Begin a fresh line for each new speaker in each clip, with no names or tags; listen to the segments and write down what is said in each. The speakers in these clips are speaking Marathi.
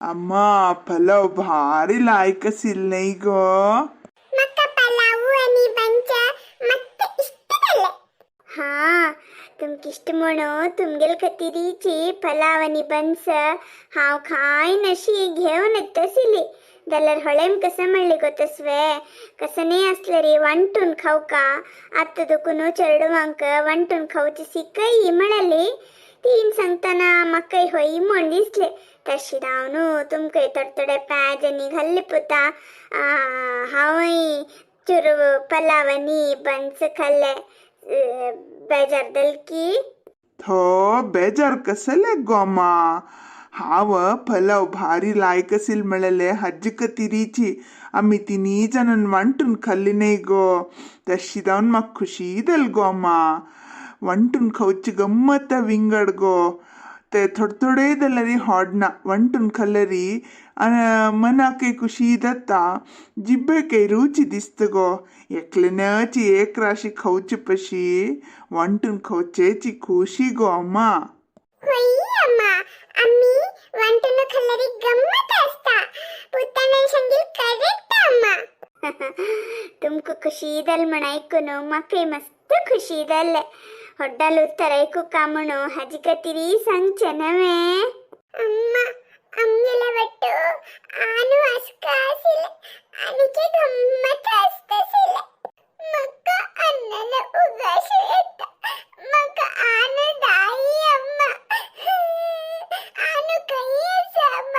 अम्मा पलाव भारी लायक असेल नाही ग.
मका पलाव आणि बंच मस्त इष्टदल्ले. हा तुमकिष्ट म्हणून तुमगेल कतिरीची पलाव आणि बंच हाव खाय नशी घेऊन येतसिली दलर ಹೊಳೆಮ್ ಕಸ ಮಳ್ಳಿ ಗೊತ್ತಸ್ವೆ ಕಸನೇ असले ವಂಟುನ್ ಖೌಕ ಅತ್ತ दुकुनो चरडवांक ವಂಟುನ್ खौची सिकई इमळली तीन सांगताना मकई होई म्हण दिसले तशी धावनू तुमकय तडतडे पॅजनी घाल्ली पुता हावई चुरू पलावनी बंच खाल्ले बेजार दलकी
थो बेजार कसले गोमा हाव पलाव भारी लायक असेल मिळाले हज्जिक तिरीची आम्ही तिन्ही जण वांटून खाल्ली नाही गो तशी जाऊन मग खुशी दल गोमा वांटून खाऊची गम्मत विंगड गो ते थोडे दलरी हाडना वांटून खाल्लरी मना काही खुशी दत्ता जिब्बे काही रुची दिसत गो एकल्याची एक राशी खाऊची पशी वांटून खाऊचेची खुशी गो अम्मा.
होई अम्मा आम्ही वांटून खाल्लरी गम्मत असता पुताना संगील करेक्ट अम्मा. तुमको खुशी दल म्हणायकुनो मके मस्त खुशी दल ಹೊಡ್ಡಲು ತರೈಕು ಕಾಮಣು ಹಜಿಕತಿರಿ ಸಂಚನವೇ ಅಮ್ಮ ಅಮ್ಮೆಲ ಬಟ್ಟು ಆನು ಅಸ್ಕಾಸಿಲ್ಲ ಅನಿಕೆ ಗಮ್ಮತ ಅಸ್ತಸಿಲ್ಲ ಮಕ್ಕ ಅನ್ನನ ಉಗಾಶೇತ ಮಕ್ಕ ಆನು ದಾಯಿ ಅಮ್ಮ ಆನು ಕೈಯ ಸಾಮ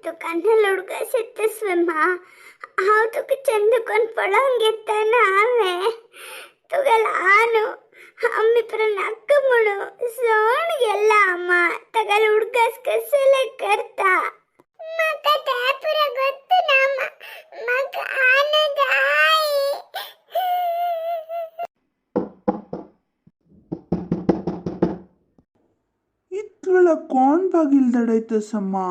तू कान्हाला उडका सेतस्वे मा हाव तुका चंदकोन पळोवन घेताना हांवें तुगेला आनु आम्ही पर नाक म्हणू सोण गेला अम्मा तगल उडकास कसले करता मका त्या पुरा ಗೊತ್ತು ನಾಮ ಮಕ ಆನದಾಯಿ
इतवेळा कोण बागील दडायतसम्मा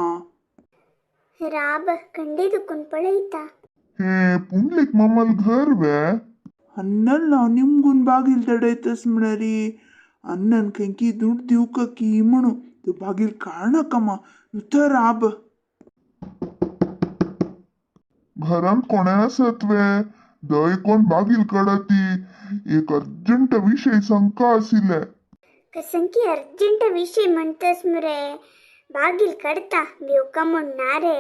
राब कंडीದು ಕುಂಪಳೈತಾ
हे पुंडलिक मम्मल घर वे
अन्नन नाव निमगून बागील दडायतस म्हणरी अन्नन कंकी दुड दिवक की म्हणू तू बागील काढणा कमा नुतर राब
घरात कोणे असत वे दय कोण बागील कडती एक अर्जंट विषय शंका आसिले
कसंकी अर्जंट विषय म्हणतस मरे बागील कड़ता बेवका म्हणणारे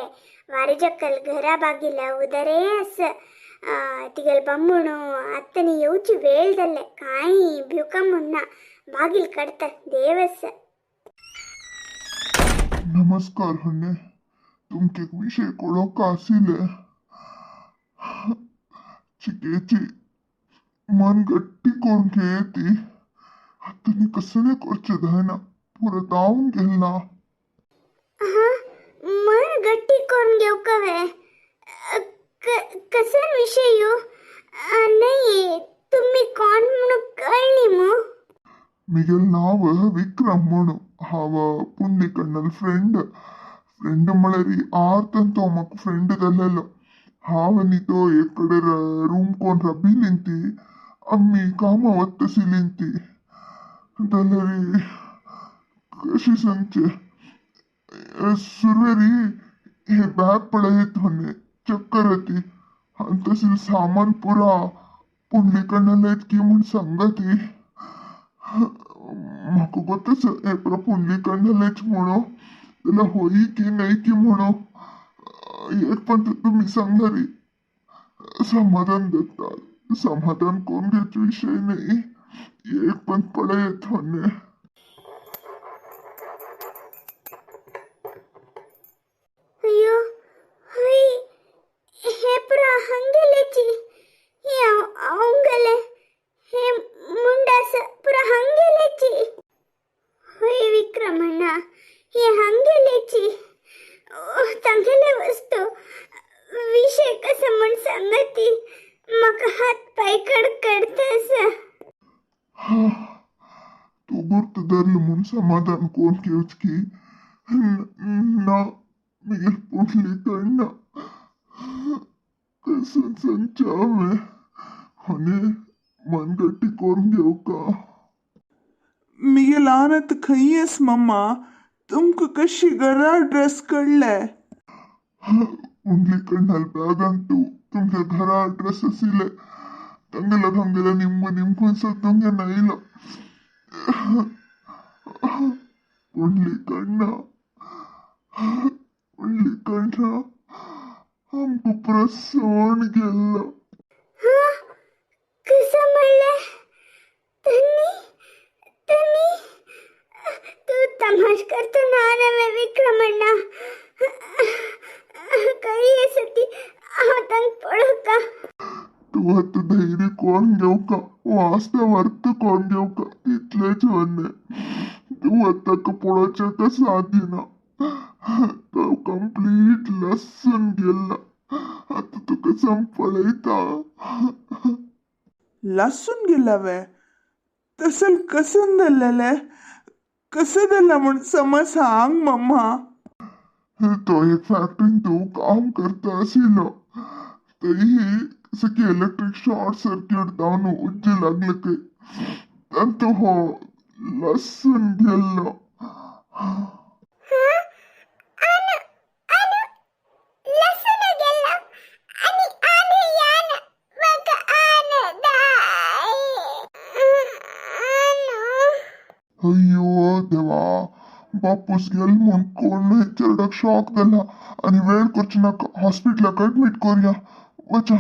वारेजक्कल घरा बागीला उदरे अस तिगल बम्मणू अत्तनी येऊची वेळदल्ले काही बेवका म्हणना बागील कड़ता देवस.
नमस्कार हन्ने तुमके एक विषय कळोवका आसिले चिकेची मन गट्टी करून घेती तुम्ही कसले करचे धायना पुरत आवून गेला
हाँ मन गट्टी करून घेऊ कवे कसा विषय यो नाही तुम्ही कोण म्हणून कळली मग
मिगेल नाव विक्रम म्हणू हाव पुंडलिकಣ್ಣल फ्रेंड म्हळरी आರ್ತಂತೋ ಮಕ್ ಫ್ರೆಂಡ್ ದಲ್ಲೆಲ್ಲ ಹಾವನಿ ತೋ ಎಕ್ಕಡೆ ರೂಮ್ ಕೊಂಡ್ ರಬ್ಬಿಲಿಂತಿ ಅಮ್ಮಿ ಕಾಮ ಒತ್ತಸಿಲಿಂತಿ ದಲ್ಲರಿ कशी सांगचे सुरवेरी हे बॅग पळयत होणे चक्कर येते आणि तशी सामान पुरा पुंडलिकಣ್ಣल की म्हण सांगती म्हाका गोतच हे पुरा पुंडलिकಣ್ಣलच म्हणू त्याला होई की नाही की म्हणू एक पण तुम्ही सांगणारी समाधान देतात समाधान कोण घ्यायचा विषय नाही एक पण पळयत होणे
ಅಯ್ಯೋ ಹೈ ಹೇ ಪುರ ಹಂಗೆಲೆಚಿ ಹೇ ಅವಂಗಲೆ ಹೇ ಮುಂಡಾಸ ಪುರ ಹಂಗೆಲೆಚಿ ಹೊಯ್ ವಿಕ್ರಮಣ್ಣ ಹೇ ಹಂಗೆಲೆಚಿ चांगले वस्तू विषय कसं म्हण सांगती मग हात पाय कडकडतस
तू गुर्त धरलं म्हणून समाधान कोण घेऊच की ना मी पुंडलिकಣ್ಣ कसं संचावे आणि मनगट्टी करून घेऊ का
मिगे लानत खईयस मम्मा तुमक कशी घरा ड्रेस कळले
पुंडलीकंडाल ಬ್ಯಾಗಂತೂ तुमच्या घरा ड्रेस असिले ತಂಗಲ ನಿಮ್ಮ ಸತ್ತಂಗೆ ನೈಲ पुंडलीकंड हमको प्रसवण गेला
हा कसं म्हणलं त्यांनी त्यांनी तू तमाश करतो ना नव्हे विक्रमण्णा काही यासाठी आतंक पडो का
तू आता धैर्य कोण घेऊ का वास्तव अर्थ कोण घेऊ का तिथलेच म्हणणे तू आता कपोळाच्या का साधीना तो कंप्लीट लसून गेला आता तुका संपळयता
लसून गेलावे तसल कसं दल्लेले कसं दल्ला म्हण समज सांग मम्मा
तो एक फॅक्टरीन तू काम करता असिलो तरीही सगळी इलेक्ट्रिक शॉर्ट सर्किट जाऊन उज्जे लागले की तंतु हो लसून गेलो
लसूण गेला आणि आने यान मग आन दाय
अय्यो देवा बापूस गेल म्हूण कोण चेडक शॉक दिला आणि वेळ करची नाका हॉस्पिटलाक ऍडमिट करूया वचा